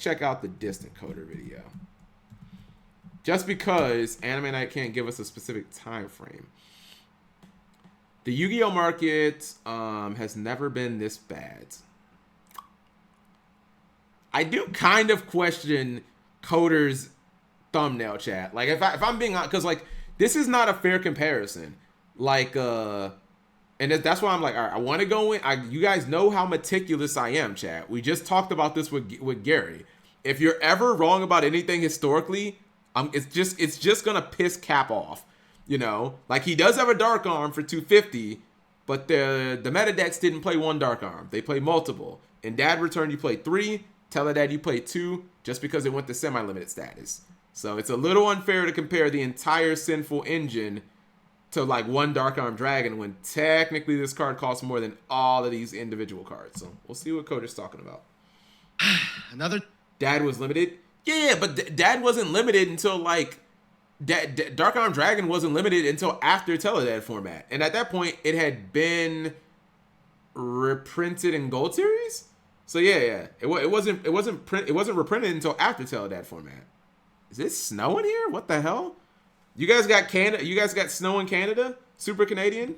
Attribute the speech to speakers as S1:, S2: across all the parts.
S1: check out the Distant Coder video. Just because Anime Night can't give us a specific time frame. The Yu-Gi-Oh market has never been this bad. I do kind of question Coder's thumbnail chat. Like, if I'm being honest, because, like, this is not a fair comparison. Like, and that's why I'm like, all right, I want to go in. You guys know how meticulous I am, chat. We just talked about this with Gary. If you're ever wrong about anything historically, it's just gonna piss Cap off. You know, like, he does have a Dark Arm for 250, but the meta decks didn't play one Dark Arm. They played multiple. In Dad Return, you played 3. Teledad, you played 2, just because it went to semi-limited status. So it's a little unfair to compare the entire Sinful engine to, like, one Dark Arm Dragon, when technically this card costs more than all of these individual cards. So we'll see what Coder's talking about.
S2: Another
S1: Dad was limited? Yeah, but Dad wasn't limited until, like, Dark Arm Dragon wasn't limited until after Teledad format, and at that point it had been reprinted in Gold Series. So yeah, it wasn't reprinted until after Teledad format. Is it snowing here? What the hell? You guys got Canada? You guys got snow in Canada? Super Canadian?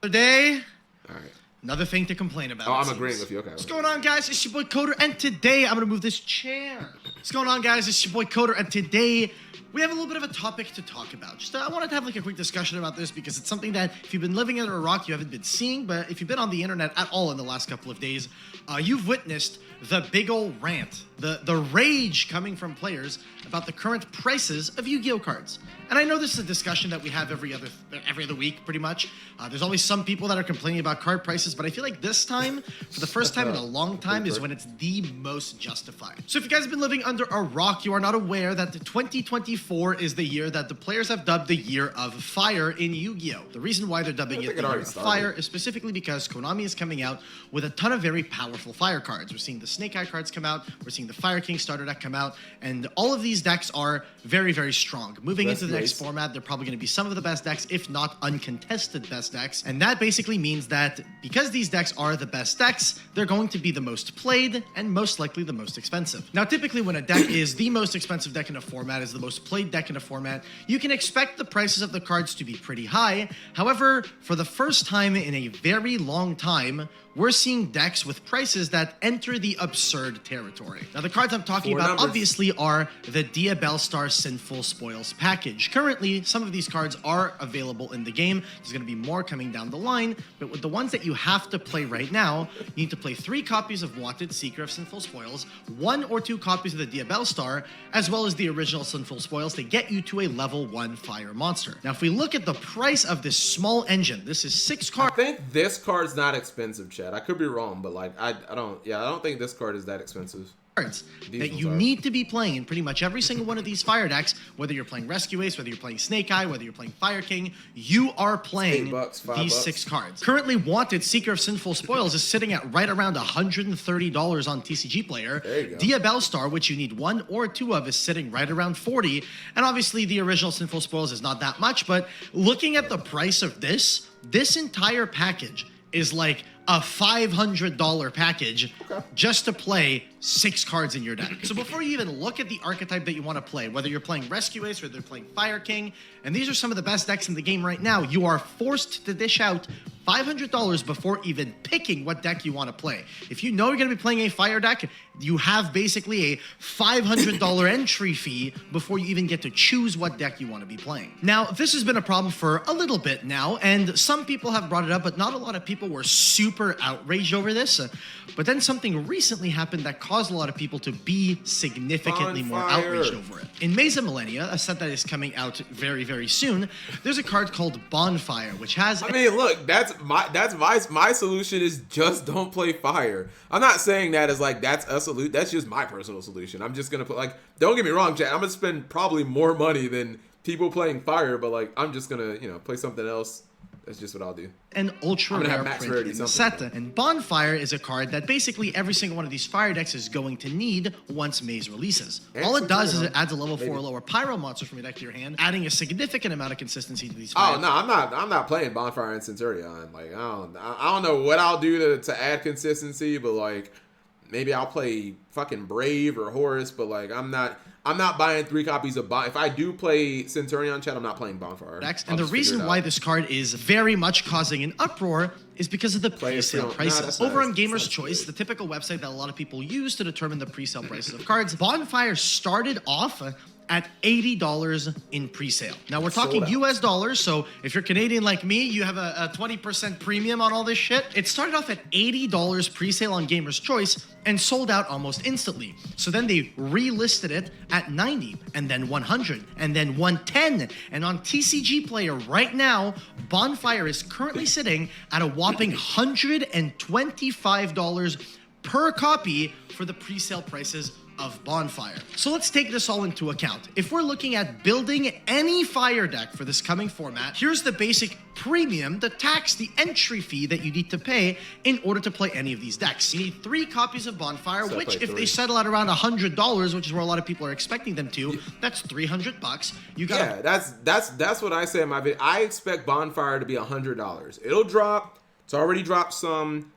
S2: day.
S1: All right.
S2: Another thing to complain about.
S1: Oh, I'm agreeing with you. Okay.
S2: What's going on, guys? It's your boy Coder, and today I'm gonna move this chair. What's going on, guys? It's your boy Coder, and today we have a little bit of a topic to talk about. Just I wanted to have like a quick discussion about this because it's something that if you've been living under a rock, you haven't been seeing. But if you've been on the internet at all in the last couple of days, you've witnessed the big ol' rant, the rage coming from players about the current prices of Yu-Gi-Oh cards. And I know this is a discussion that we have every other week, pretty much. There's always some people that are complaining about card prices, but I feel like this time, for the first time in a long time, is when it's the most justified. So if you guys have been living under a rock, you are not aware that 2024 is the year that the players have dubbed the Year of Fire in Yu-Gi-Oh! The reason why they're dubbing it the Year of Fire is specifically because Konami is coming out with a ton of very powerful fire cards. We're seeing the Snake Eye cards come out, we're seeing the Fire King starter deck come out, and all of these decks are very, very strong. Moving into the next format, they're probably going to be some of the best decks, if not uncontested best decks. And that basically means that because these decks are the best decks, they're going to be the most played and most likely the most expensive. Now, typically when a deck is the most expensive deck in a format, is the most played deck in a format, you can expect the prices of the cards to be pretty high. However, for the first time in a very long time, we're seeing decks with prices that enter the absurd territory. Now, the cards I'm talking about obviously are the Dia Bellstar Sinful Spoils package. Currently, some of these cards are available in the game. There's going to be more coming down the line, but with the ones that you have to play right now, you need to play 3 copies of Wanted Seeker of Sinful Spoils, 1 or 2 copies of the Dia Bellstar, as well as the original Sinful Spoils to get you to a level 1 fire monster. Now, if we look at the price of this small engine, this is 6 cards.
S1: I think this card's not expensive, Chad. I could be wrong, but like I don't think this card is that expensive.
S2: Cards that you need to be playing in pretty much every single one of these fire decks, whether you're playing Rescue Ace, whether you're playing Snake Eye, whether you're playing Fire King, you are playing these 6 cards. Currently, Wanted Seeker of Sinful Spoils is sitting at right around $130 on TCG Player.
S1: There you go.
S2: Dia Bellstar, which you need 1 or 2 of, is sitting right around $40. And obviously, the original Sinful Spoils is not that much, but looking at the price of this entire package is like a $500 package just to play 6 cards in your deck. So before you even look at the archetype that you want to play, whether you're playing Rescue Ace or they're playing Fire King, and these are some of the best decks in the game right now, you are forced to dish out $500 before even picking what deck you want to play. If you know you're going to be playing a fire deck, you have basically a $500 entry fee before you even get to choose what deck you want to be playing. Now, this has been a problem for a little bit now, and some people have brought it up, but not a lot of people were super outraged over this. But then something recently happened that caused a lot of people to be significantly more outraged over it. In Mesa Millennia, a set that is coming out very, very soon, there's a card called Bonfire, which has...
S1: I mean, look, that's my solution is just don't play fire. I'm not saying that as like that's a solution. That's just my personal solution. I'm just gonna put like, don't get me wrong, Chad. I'm gonna spend probably more money than people playing fire, but like I'm just gonna play something else. That's just what I'll do.
S2: An ultra rare print in the set. And Bonfire is a card that basically every single one of these fire decks is going to need once Maze releases. All it does is it adds a level 4 lower Pyro monster from your deck to your hand, adding a significant amount of consistency to these fire
S1: decks. I'm not playing Bonfire and Centurion. Like I don't know what I'll do to add consistency, but like maybe I'll play fucking Brave or Horus, but like I'm not buying 3 copies of If I do play Centurion, chat, I'm not playing Bonfire.
S2: Next, and the reason why this card is very much causing an uproar is because of the pre-sale prices. Over on Gamer's Choice, the typical website that a lot of people use to determine the pre-sale prices of cards, Bonfire started off at $80 in pre-sale. Now we're talking US dollars, so if you're Canadian like me, you have a 20% premium on all this shit. It started off at $80 pre-sale on Gamer's Choice and sold out almost instantly. So then they relisted it at $90, and then $100, and then $110. And on TCG Player right now, Bonfire is currently sitting at a whopping $125 per copy for the pre-sale prices of Bonfire. So let's take this all into account. If we're looking at building any fire deck for this coming format, here's the basic premium, the tax, the entry fee that you need to pay in order to play any of these decks. You need 3 copies of Bonfire, which if they settle at around $100, which is where a lot of people are expecting them to, that's $300. You got
S1: that's what I say in my video. I expect Bonfire to be $100. It'll drop. It's already dropped some.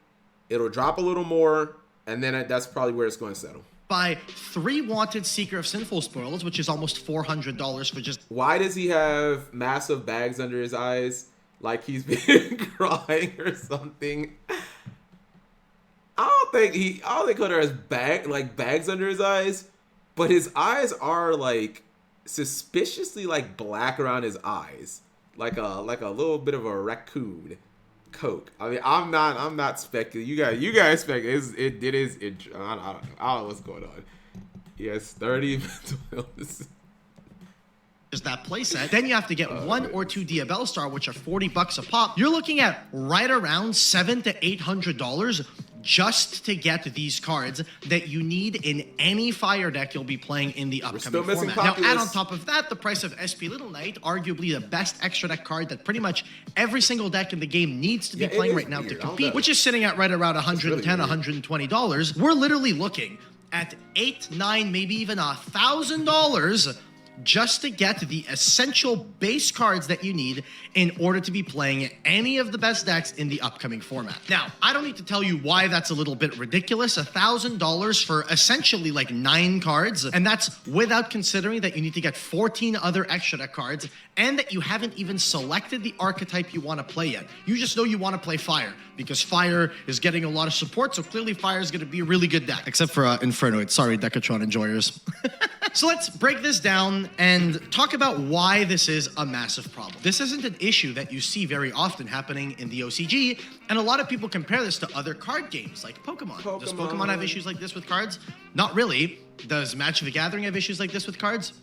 S1: It'll drop a little more, and then that's probably where it's going to settle.
S2: Buy 3 Wanted Seeker of Sinful Spoils, which is almost $400 for just...
S1: Why does he have massive bags under his eyes? Like he's been crying or something? I don't think Coder has bags under his eyes, but his eyes are like suspiciously like black around his eyes. Like a little bit of a raccoon. Coke. I mean, I'm not speculating. You guys speculate. It is. I don't know. I don't know what's going on. Yes, 30 mental illnesses.
S2: There's that playset. Then you have to get 1 or 2 Diabell Star, which are $40 a pop. You're looking at right around $700 to $800 just to get these cards that you need in any fire deck you'll be playing in the upcoming format. Now, add on top of that the price of SP Little Knight, arguably the best extra deck card that pretty much every single deck in the game needs to be playing right now to compete, which is sitting at right around $110, $120. We're literally looking at $800, $900, maybe even $1,000 just to get the essential base cards that you need in order to be playing any of the best decks in the upcoming format. Now, I don't need to tell you why that's a little bit ridiculous. $1,000 for essentially like 9 cards, and that's without considering that you need to get 14 other extra deck cards and that you haven't even selected the archetype you want to play yet. You just know you want to play Fire because Fire is getting a lot of support, so clearly Fire is going to be a really good deck. Except for Infernoid. Sorry, Decatron enjoyers. So let's break this down and talk about why this is a massive problem. This isn't an issue that you see very often happening in the OCG, and a lot of people compare this to other card games like Pokemon. Does Pokemon have issues like this with cards? Not really. Does Magic the Gathering have issues like this with cards?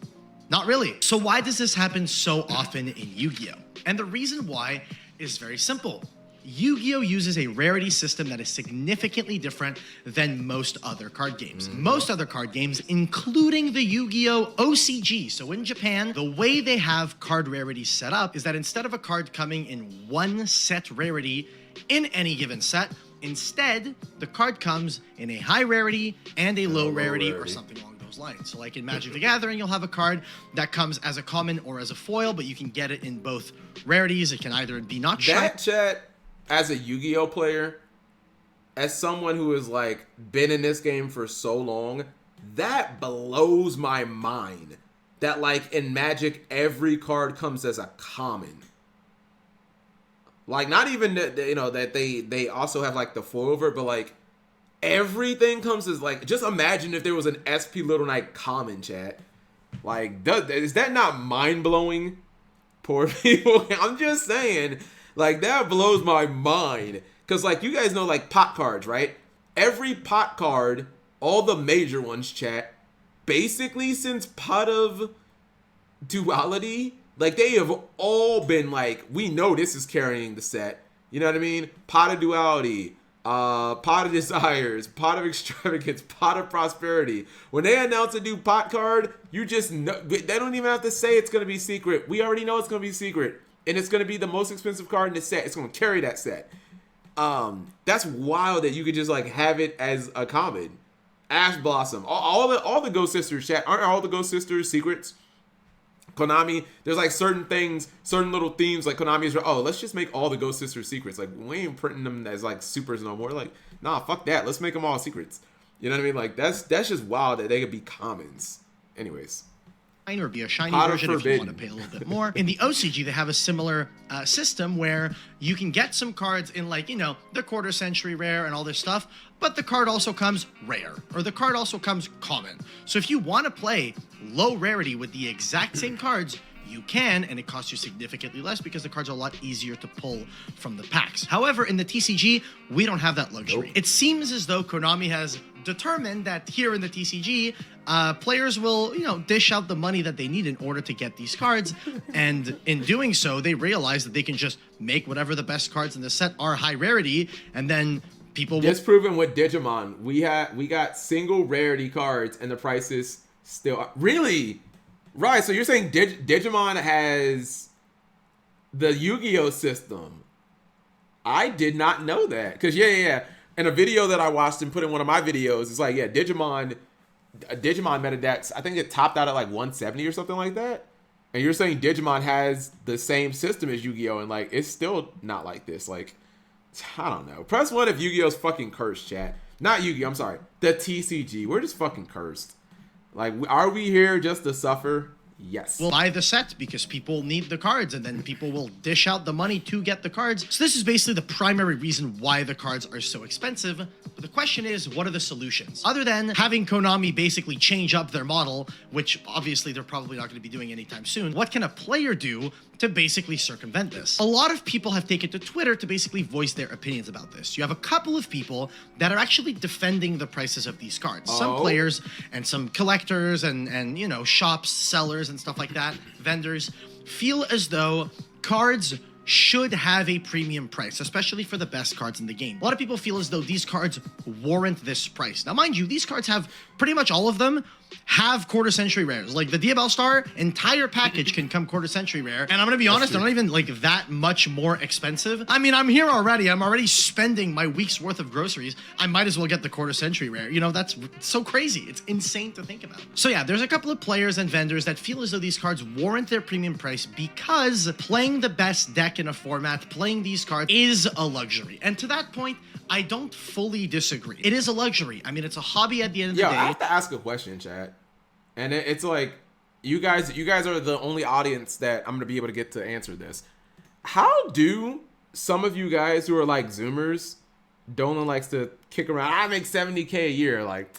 S2: Not really. So why does this happen so often in Yu-Gi-Oh? And the reason why is very simple. Yu-Gi-Oh! Uses a rarity system that is significantly different than most other card games. Most other card games, including the Yu-Gi-Oh! OCG. So in Japan, the way they have card rarity set up is that instead of a card coming in 1 set rarity in any given set, instead, the card comes in a high rarity and a low rarity or something along those lines. So like in Magic the Gathering, you'll have a card that comes as a common or as a foil, but you can get it in both rarities. It can either be not shot.
S1: As a Yu-Gi-Oh player, as someone who has like been in this game for so long, that blows my mind that like in Magic every card comes as a common. Like not even that, you know, that they also have like the foil over it, but like everything comes as like, just imagine if there was an SP Little Knight common, chat. Like is that not mind-blowing? Poor people. I'm just saying. Like, that blows my mind. Because, like, you guys know, like, pot cards, right? Every pot card, all the major ones, chat, basically since Pot of Duality, like, they have all been, like, we know this is carrying the set. You know what I mean? Pot of Duality, Pot of Desires, Pot of Extravagance, Pot of Prosperity. When they announce a new pot card, you just know, they don't even have to say it's going to be secret. We already know it's going to be secret. And it's going to be the most expensive card in the set. It's going to carry that set. That's wild that you could just like have it as a common. Ash Blossom. All the Ghost Sisters, chat. Aren't all the Ghost Sisters secrets? Konami, there's like certain things, certain little themes like Konami's, let's just make all the Ghost Sisters secrets. Like, we ain't printing them as like supers no more. Like, nah, fuck that. Let's make them all secrets. You know what I mean? Like that's just wild that they could be commons. Anyways.
S2: Or be a shiny
S1: Potter
S2: version
S1: forbidden.
S2: if you want to pay a little bit more. In the OCG, they have a similar system where you can get some cards in, like, you know, the quarter century rare and all this stuff, but the card also comes rare, or the card also comes common. So if you want to play low rarity with the exact same cards, you can, and it costs you significantly less because the cards are a lot easier to pull from the packs. However, in the TCG, we don't have that luxury.
S1: Nope.
S2: It seems as though Konami has determined that here in the TCG, players will, you know, dish out the money that they need in order to get these cards, and in doing so, they realize that they can just make whatever the best cards in the set are high rarity, and then people will...
S1: Disproven with Digimon. We got single rarity cards, and the prices still really. Right, so you're saying Digimon has the Yu-Gi-Oh system. I did not know that. Because, yeah. In a video that I watched and put in one of my videos, it's like, yeah, Digimon Metadex, I think it topped out at like 170 or something like that. And you're saying Digimon has the same system as Yu-Gi-Oh! And, like, it's still not like this. Like, I don't know. Press 1 if Yu-Gi-Oh's fucking cursed, chat. Not Yu-Gi-Oh! I'm sorry. The TCG. We're just fucking cursed. Like, are we here just to suffer? Yes.
S2: Will buy the set because people need the cards, and then people will dish out the money to get the cards. So this is basically the primary reason why the cards are so expensive. But the question is, what are the solutions? Other than having Konami basically change up their model, which obviously they're probably not going to be doing anytime soon, what can a player do to basically circumvent this? A lot of people have taken to Twitter to basically voice their opinions about this. You have a couple of people that are actually defending the prices of these cards. Some players and some collectors and you know, shops, sellers and stuff like that, vendors, feel as though cards should have a premium price, especially for the best cards in the game. A lot of people feel as though these cards warrant this price. Now, mind you, these cards have pretty much all of them have quarter century rares. Like the Diabell Star entire package can come quarter century rare. And I'm gonna be honest, they're not even like that much more expensive. I mean, I'm here already. I'm already spending my week's worth of groceries. I might as well get the quarter century rare. You know, that's so crazy. It's insane to think about. So yeah, there's a couple of players and vendors that feel as though these cards warrant their premium price because playing the best deck in a format, playing these cards is a luxury. And to that point, I don't fully disagree. It is a luxury. I mean, it's a hobby at the end of the day.
S1: I have to ask a question, chat. And it's like, you guys are the only audience that I'm gonna be able to get to answer this. How do some of you guys who are like Zoomers, Dolan likes to kick around, I make 70K a year, like,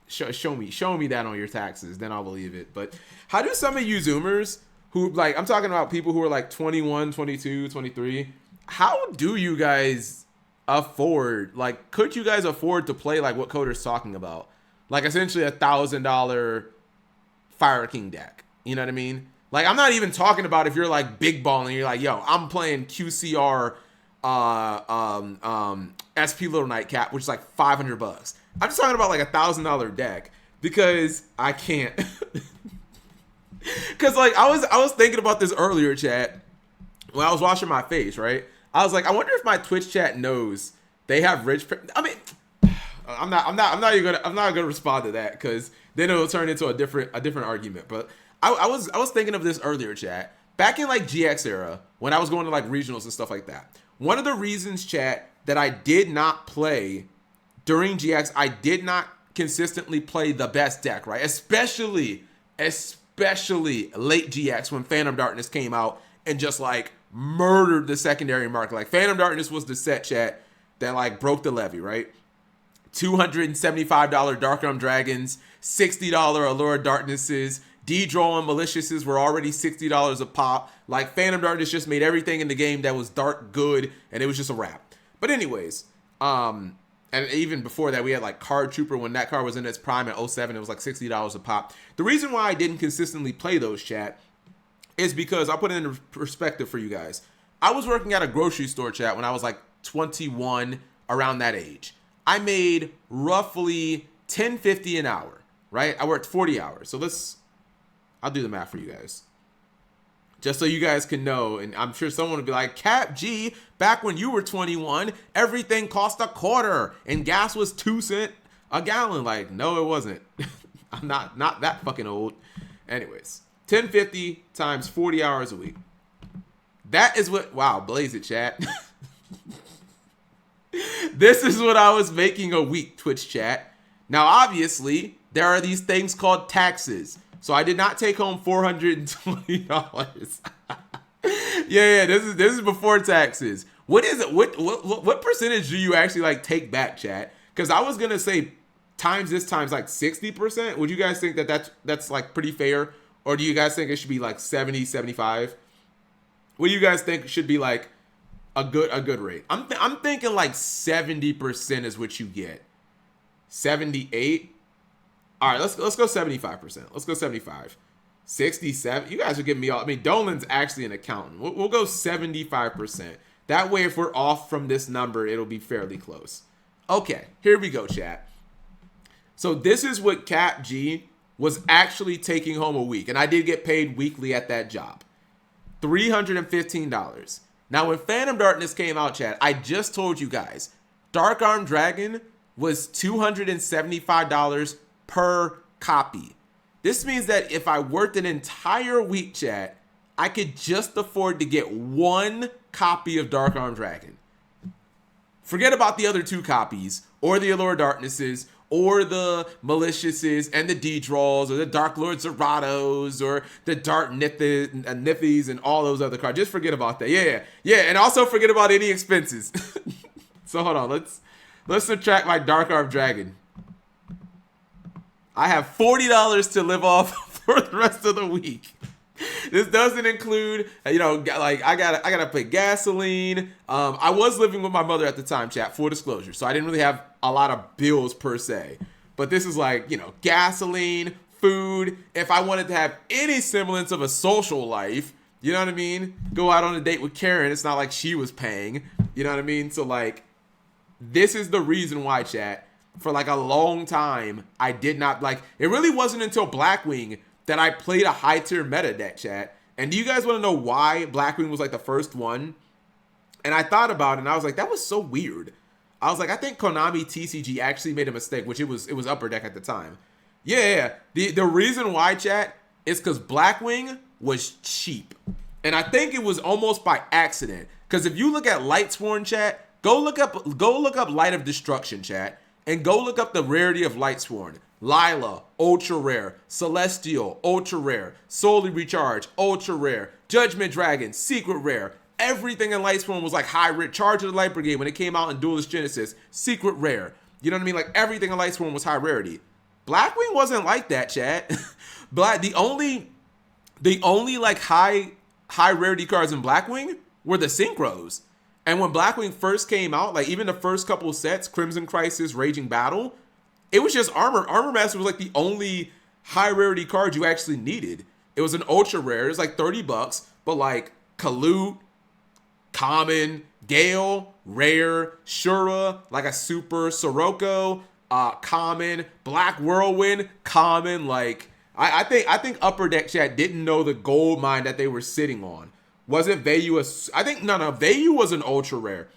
S1: show me that on your taxes, then I'll believe it. But how do some of you Zoomers who, like, I'm talking about people who are like 21, 22, 23, how do you guys afford, like, could you guys afford to play like what Coder's talking about? Like essentially $1,000 Fire King deck. You know what I mean? Like, I'm not even talking about if you're like big balling, you're like, yo, I'm playing QCR SP Little Nightcap, which is like $500. I'm just talking about like $1,000 deck because I can't. Cause like I was thinking about this earlier, chat, when I was washing my face, right? I was like, I wonder if my Twitch chat knows they have rich. I mean, I'm not even gonna respond to that because then it'll turn into a different argument. But I was thinking of this earlier, chat. Back in like GX era, when I was going to like regionals and stuff like that, one of the reasons, chat, that I did not play during GX, I did not consistently play the best deck, right? Especially late GX when Phantom Darkness came out and just like murdered the secondary market. Like Phantom Darkness was the set, chat, that like broke the levy, right? $275 Darkroom Dragons, $60 Allure Darknesses, D-Draw and Malicious's were already $60 a pop. Like Phantom Darkness just made everything in the game that was dark good, and it was just a wrap. But anyways, and even before that, we had like Card Trooper when that card was in its prime at 07. It was like $60 a pop. The reason why I didn't consistently play those, chat, is because I'll put it into perspective for you guys. I was working at a grocery store, chat, when I was like 21, around that age. I made roughly $10.50 an hour, right? I worked 40 hours. So I'll do the math for you guys. Just so you guys can know, and I'm sure someone would be like, Cap G, back when you were 21, everything cost a quarter and gas was 2 cents a gallon. Like, no, it wasn't. I'm not that fucking old. Anyways, $10.50 times 40 hours a week. That is what, wow, blaze it, chat. This is what I was making a week, Twitch chat. Now, obviously, there are these things called taxes. So I did not take home $420. Yeah, this is before taxes. What is it? What percentage do you actually like take back, chat? Because I was gonna say times this times like 60%. Would you guys think that that's like pretty fair, or do you guys think it should be like 70, 75? What do you guys think should be like a good rate? I'm thinking like 70% is what you get. 78. All right, let's go 75%. Let's go 75. 67. You guys are giving me all. I mean, Dolan's actually an accountant. We'll go 75%. That way, if we're off from this number, it'll be fairly close. Okay, here we go, chat. So this is what Cap G was actually taking home a week, and I did get paid weekly at that job. $315. Now, when Phantom Darkness came out, chat, I just told you guys, Dark Arm Dragon was $275 per copy. This means that if I worked an entire week, chat, I could just afford to get one copy of Dark Arm Dragon. Forget about the other two copies, or the Allure Darknesses, or the Maliciouses, and the D-Draws, or the Dark Lord Zeratos, or the Dark Nithis, and all those other cards. Just forget about that. Yeah, and also forget about any expenses. So hold on, let's subtract my Dark Arm Dragon. I have $40 to live off for the rest of the week. This doesn't include, like I gotta pay gasoline. I was living with my mother at the time, chat, full disclosure. So I didn't really have a lot of bills per se. But this is like, gasoline, food. If I wanted to have any semblance of a social life, you know what I mean? Go out on a date with Karen. It's not like she was paying. You know what I mean? So like, this is the reason why, chat. For like a long time, I did not it really wasn't until Blackwing that I played a high tier meta deck, chat. And do you guys want to know why Blackwing was like the first one? And I thought about it and I was like, that was so weird. I was like, I think Konami TCG actually made a mistake, which it was Upper Deck at the time. Yeah. The reason why, chat, is because Blackwing was cheap. And I think it was almost by accident. Because if you look at Lightsworn, chat, go look up Light of Destruction, chat. And go look up the rarity of Lightsworn. Lila, ultra rare. Celestial, ultra rare. Solely Recharge, ultra rare. Judgment Dragon, secret rare. Everything in Lightsworn was like high rare. Charge of the Light Brigade when it came out in Duelist Genesis, secret rare. You know what I mean? Like everything in Lightsworn was high rarity. Blackwing wasn't like that, chat. The only like high rarity cards in Blackwing were the Synchros. And when Blackwing first came out, like even the first couple sets, Crimson Crisis, Raging Battle, it was just Armor. Armor Master was like the only high rarity card you actually needed. It was an ultra rare. It was like $30, but like Kalut, common, Gale, rare, Shura, like a super Sirocco, common, Black Whirlwind, common. Like I think Upper Deck, chat, didn't know the gold mine that they were sitting on. Wasn't Vayu Vayu was an ultra rare.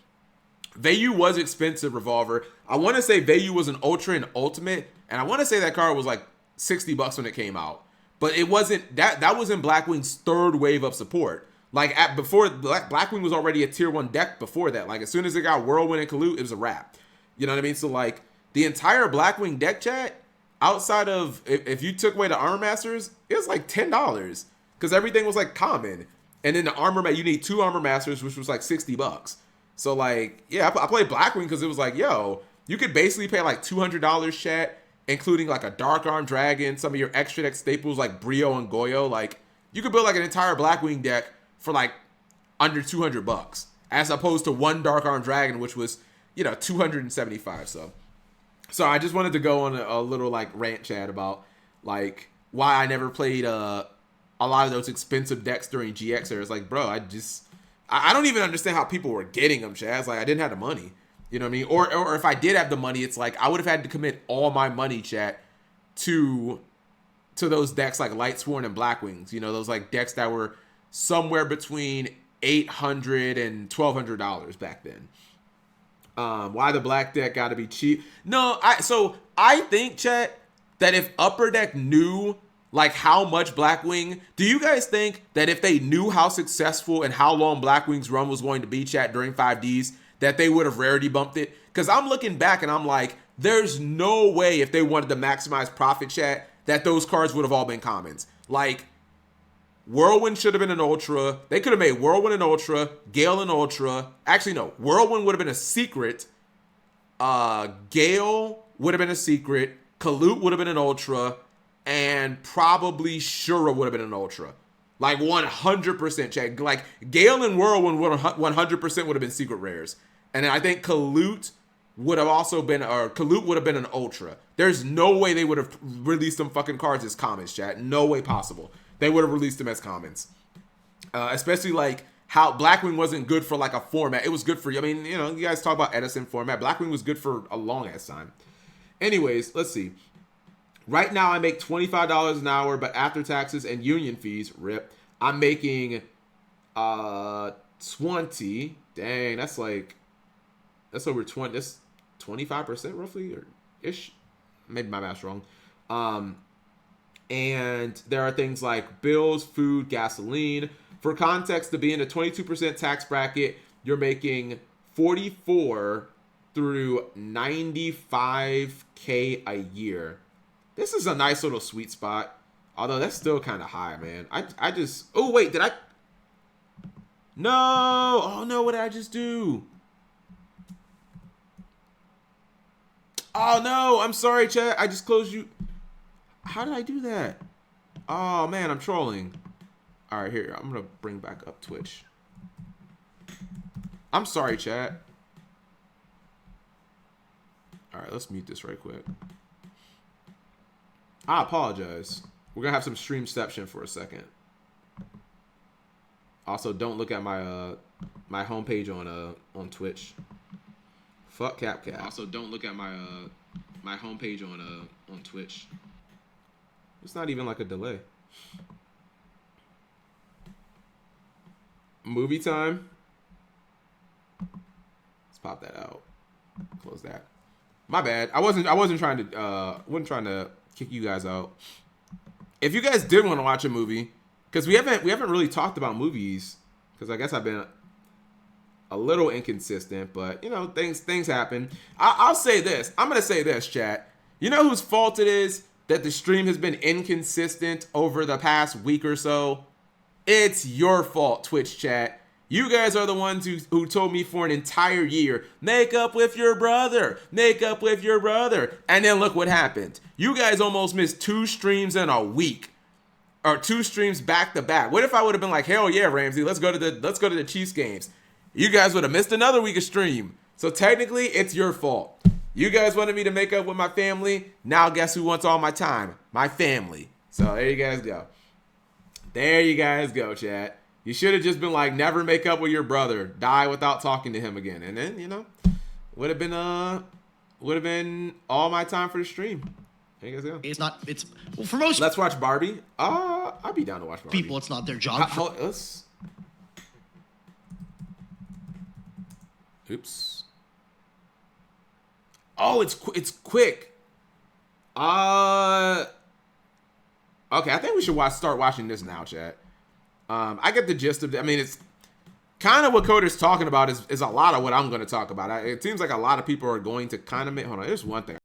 S1: Vayu was expensive, Revolver. I want to say Vayu was an ultra and ultimate, and I want to say that card was like $60 when it came out. But it wasn't that was in Blackwing's third wave of support. Like before Blackwing was already a tier 1 deck before that. Like as soon as it got Whirlwind and Kalut, it was a wrap. You know what I mean? So like the entire Blackwing deck, chat, outside of if you took away the Armor Masters, it was like $10 because everything was like common. And then the you need 2 Armor Masters, which was like $60. So like, yeah, I played Blackwing because it was like, yo, you could basically pay like $200, chat, including like a Dark Arm Dragon, some of your extra deck staples like Brio and Goyo. Like you could build like an entire Blackwing deck for like under $200, as opposed to one Dark Arm Dragon, which was, $275. So I just wanted to go on a little like rant, chat, about like why I never played a lot of those expensive decks during GX era. It's like, bro, I don't even understand how people were getting them, Chaz. Like, I didn't have the money. You know what I mean? Or if I did have the money, it's like I would have had to commit all my money, chat, to those decks like Lightsworn and Blackwings. Those like decks that were somewhere between $800 and $1,200 back then. Why the black deck got to be cheap? No, I think, chat, that if Upper Deck knew like how much Blackwing, do you guys think that if they knew how successful and how long Blackwing's run was going to be, chat, during 5Ds, that they would have rarity bumped it? Because I'm looking back and I'm like, There's no way if they wanted to maximize profit, chat, that those cards would have all been commons. Like, Whirlwind should have been an Ultra. They could have made Whirlwind an Ultra, Gale an Ultra. Actually, no. Whirlwind would have been a secret. Gale would have been a secret. Kalute would have been an Ultra. And probably Shura would have been an Ultra. Like 100% check. Like Gale and Whirlwind would 100% would have been secret rares. And then I think Kalute would have also been, or Kalute would have been an Ultra. There's no way they would have released them fucking cards as commons, chat. No way possible. They would have released them as commons. Especially like how Blackwing wasn't good for like a format. It was good for, I mean, you know, you guys talk about Edison format. Blackwing was good for a long ass time. Anyways, let's see. Right now, I make $25 an hour, but after taxes and union fees, rip, I'm making 20. Dang, that's over 20. That's 25% roughly, or ish. Maybe my math's wrong. And there are things like bills, food, gasoline. For context, to be in a 22% tax bracket, you're making 44 through 95K a year. This is a nice little sweet spot. Although that's still kind of high, man. I just... Oh, wait. Did I... No. Oh, no. What did I just do? Oh, no. I'm sorry, chat. I just closed you. How did I do that? Oh, man. I'm trolling. All right, here. I'm going to bring back up Twitch. I'm sorry, chat. All right. Let's mute this right quick. I apologize. We're gonna have some streamception for a second. Also, don't look at my my homepage on Twitch. Fuck CapCap. Also, don't look at my my homepage on Twitch. It's not even like a delay. Movie time. Let's pop that out. Close that. My bad. I wasn't trying to kick you guys out. If you guys did want to watch a movie, because we haven't really talked about movies, because I guess I've been a little inconsistent, but you know, things happen. I'll say this. I'm gonna say this, chat. You know whose fault it is that the stream has been inconsistent over the past week or so? It's your fault, Twitch chat. You guys are the ones who told me for an entire year, make up with your brother, make up with your brother. And then look what happened. You guys almost missed 2 streams in a week, or 2 streams back to back. What if I would have been like, hell yeah, Ramsey, let's go to the Chiefs games. You guys would have missed another week of stream. So technically, it's your fault. You guys wanted me to make up with my family. Now guess who wants all my time? My family. So there you guys go. There you guys go, chat. You should have just been like, never make up with your brother. Die without talking to him again. And then, you know, would have been all my time for the stream. There you guys go.
S2: It's well, for most...
S1: Let's watch Barbie. I'd be down to watch Barbie.
S2: People, it's not their job.
S1: Oops. Oh, it's quick. Okay, I think we should start watching this now, chat. I get the gist of it. I mean, it's kind of what Coder's talking about is a lot of what I'm going to talk about. It seems like a lot of people are going to kind of make... Hold on, there's one thing.